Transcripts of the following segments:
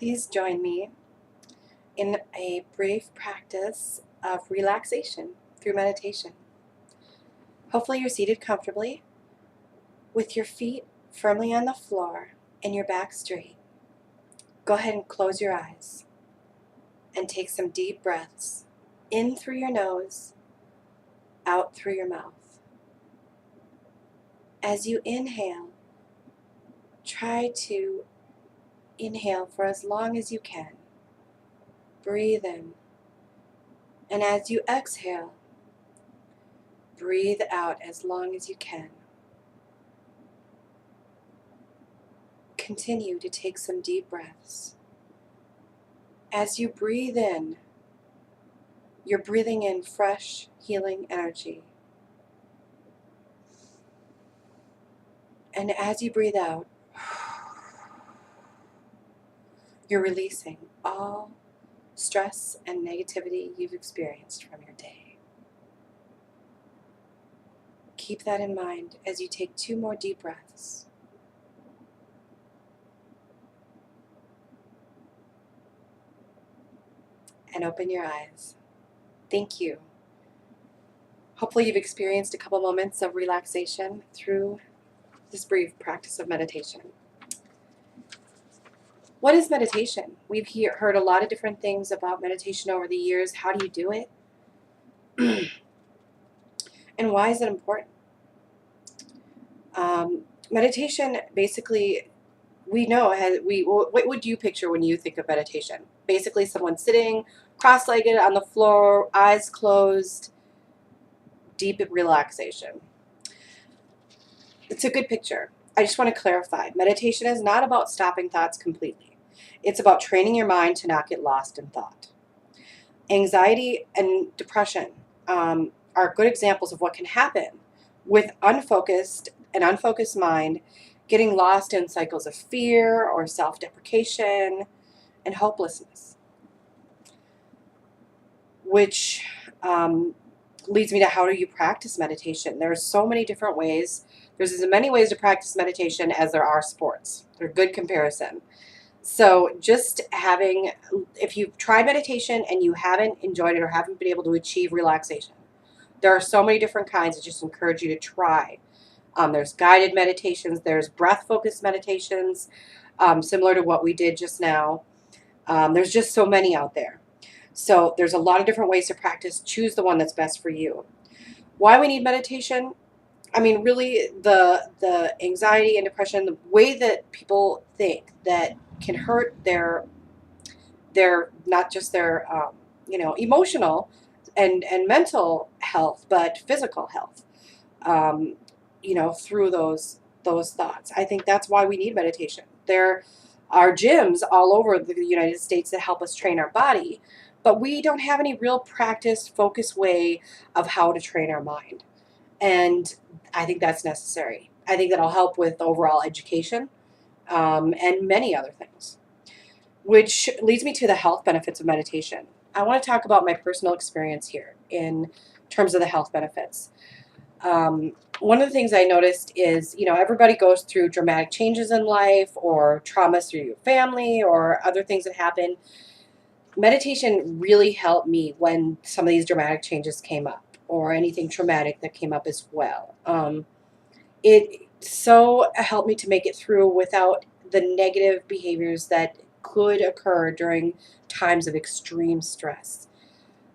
Please join me in a brief practice of relaxation through meditation. Hopefully you're seated comfortably with your feet firmly on the floor and your back straight. Go ahead and close your eyes and take some deep breaths in through your nose, out through your mouth. As you inhale, try to inhale for as long as you can. Breathe in. And as you exhale, breathe out as long as you can. Continue to take some deep breaths. As you breathe in, you're breathing in fresh, healing energy. And as you breathe out, you're releasing all stress and negativity you've experienced from your day. Keep that in mind as you take 2 more deep breaths. And open your eyes. Thank you. Hopefully you've experienced a couple moments of relaxation through this brief practice of meditation. What is meditation? We've heard a lot of different things about meditation over the years. How do you do it? And why is it important? Meditation, basically, we know, what would you picture when you think of meditation? Basically, someone sitting cross-legged on the floor, eyes closed, deep relaxation. It's a good picture. I just want to clarify. Meditation is not about stopping thoughts completely. It's about training your mind to not get lost in thought. Anxiety and depression are good examples of what can happen with an unfocused mind, getting lost in cycles of fear or self-deprecation and hopelessness. Which leads me to, how do you practice meditation? There are so many different ways. There's as many ways to practice meditation as there are sports. They're a good comparison. So just if you've tried meditation and you haven't enjoyed it or haven't been able to achieve relaxation, there are so many different kinds. I just encourage you to try. There's guided meditations. There's breath-focused meditations, similar to what we did just now. There's just so many out there. So there's a lot of different ways to practice. Choose the one that's best for you. Why we need meditation? I mean, really, the anxiety and depression, the way that people think that can hurt their not just their emotional and mental health, but physical health. Through those thoughts. I think that's why we need meditation. There are gyms all over the United States that help us train our body, but we don't have any real practice, focused way of how to train our mind. And I think that's necessary. I think that'll help with overall education and many other things. Which leads me to the health benefits of meditation. I want to talk about my personal experience here in terms of the health benefits. One of the things I noticed is, everybody goes through dramatic changes in life or traumas through your family or other things that happen. Meditation really helped me when some of these dramatic changes came up or anything traumatic that came up as well. It so helped me to make it through without the negative behaviors that could occur during times of extreme stress.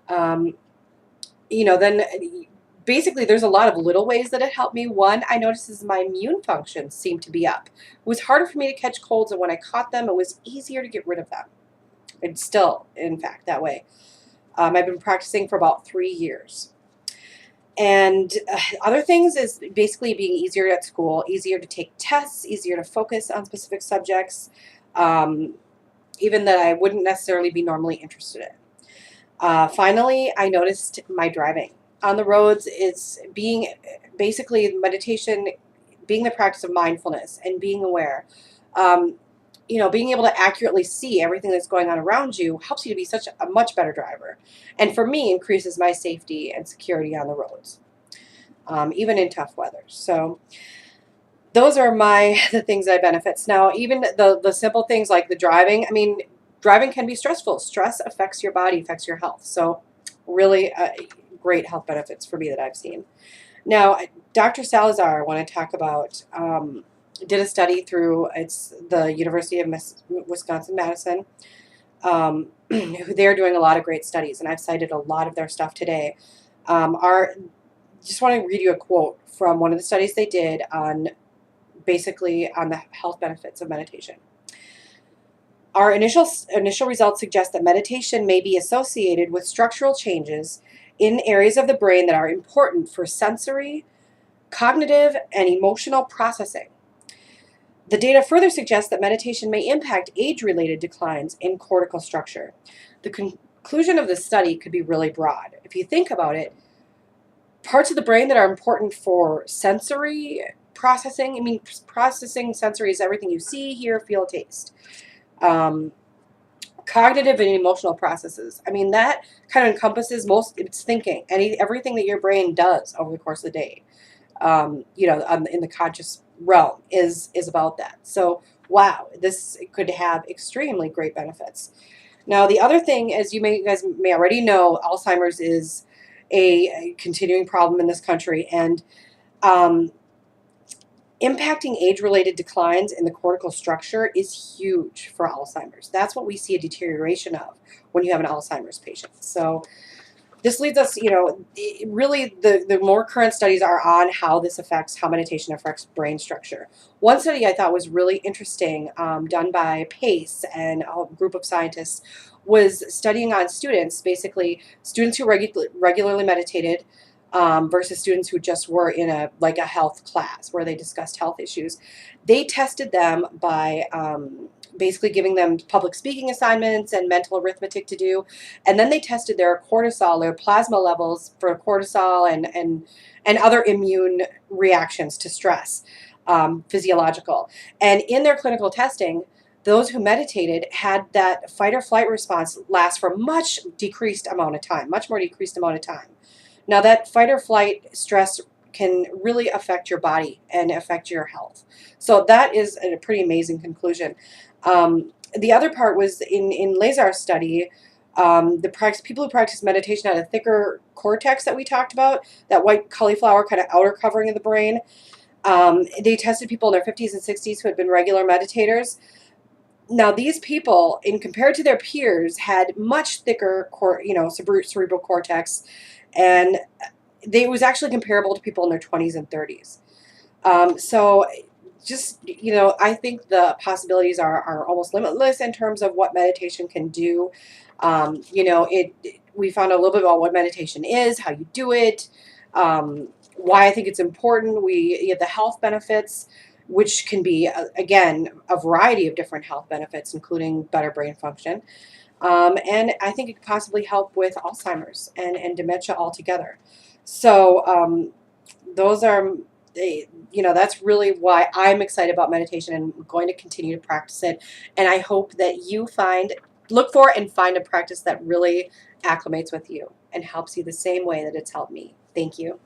Then basically there's a lot of little ways that it helped me. One, I noticed is my immune function seemed to be up. It was harder for me to catch colds, and when I caught them, it was easier to get rid of them. It's still, in fact, that way. I've been practicing for about 3 years. And other things is basically being easier at school, easier to take tests, easier to focus on specific subjects, even that I wouldn't necessarily be normally interested in. Finally, I noticed my driving. On the roads, it's basically meditation, being the practice of mindfulness and being aware. Being able to accurately see everything that's going on around you helps you to be such a much better driver. And for me, increases my safety and security on the roads, even in tough weather. So those are the things that benefits. Now, even the simple things like the driving, I mean, driving can be stressful. Stress affects your body, affects your health. So really great health benefits for me that I've seen. Now, Dr. Salazar, I want to talk about, did a study through the University of Wisconsin-Madison. They're doing a lot of great studies, and I've cited a lot of their stuff today. Just want to read you a quote from one of the studies they did on basically on the health benefits of meditation. Our initial results suggest that meditation may be associated with structural changes in areas of the brain that are important for sensory, cognitive, and emotional processing. The data further suggests that meditation may impact age-related declines in cortical structure. The conclusion of this study could be really broad. If you think about it, parts of the brain that are important for sensory processing, I mean, processing sensory is everything you see, hear, feel, taste. Cognitive and emotional processes. I mean, that kind of encompasses it's thinking, everything that your brain does over the course of the day, in the conscious realm is about that. So, wow, this could have extremely great benefits. Now, the other thing, as you guys may already know, Alzheimer's is a continuing problem in this country, and impacting age-related declines in the cortical structure is huge for Alzheimer's. That's what we see a deterioration of when you have an Alzheimer's patient. So this leads us, really the more current studies are on how meditation affects brain structure. One study I thought was really interesting, done by PACE and a group of scientists, was studying on students, basically students who regularly meditated, versus students who just were in a health class where they discussed health issues. They tested them by basically giving them public speaking assignments and mental arithmetic to do, and then they tested their cortisol, their plasma levels for cortisol and other immune reactions to stress, physiological. And in their clinical testing, those who meditated had that fight or flight response last for much more decreased amount of time. Now, that fight or flight stress can really affect your body and affect your health. So that is a pretty amazing conclusion. The other part was in Lazar's study, people who practice meditation had a thicker cortex that we talked about, that white cauliflower kind of outer covering of the brain. They tested people in their 50s and 60s who had been regular meditators. Now, these people, in compared to their peers, had much thicker cerebral cortex, and it was actually comparable to people in their 20s and 30s. So just, I think the possibilities are almost limitless in terms of what meditation can do. We found a little bit about what meditation is, how you do it, why I think it's important. The health benefits, which can be, again, a variety of different health benefits, including better brain function. And I think it could possibly help with Alzheimer's and dementia altogether. So those are, that's really why I'm excited about meditation, and I'm going to continue to practice it. And I hope that you look for and find a practice that really acclimates with you and helps you the same way that it's helped me. Thank you.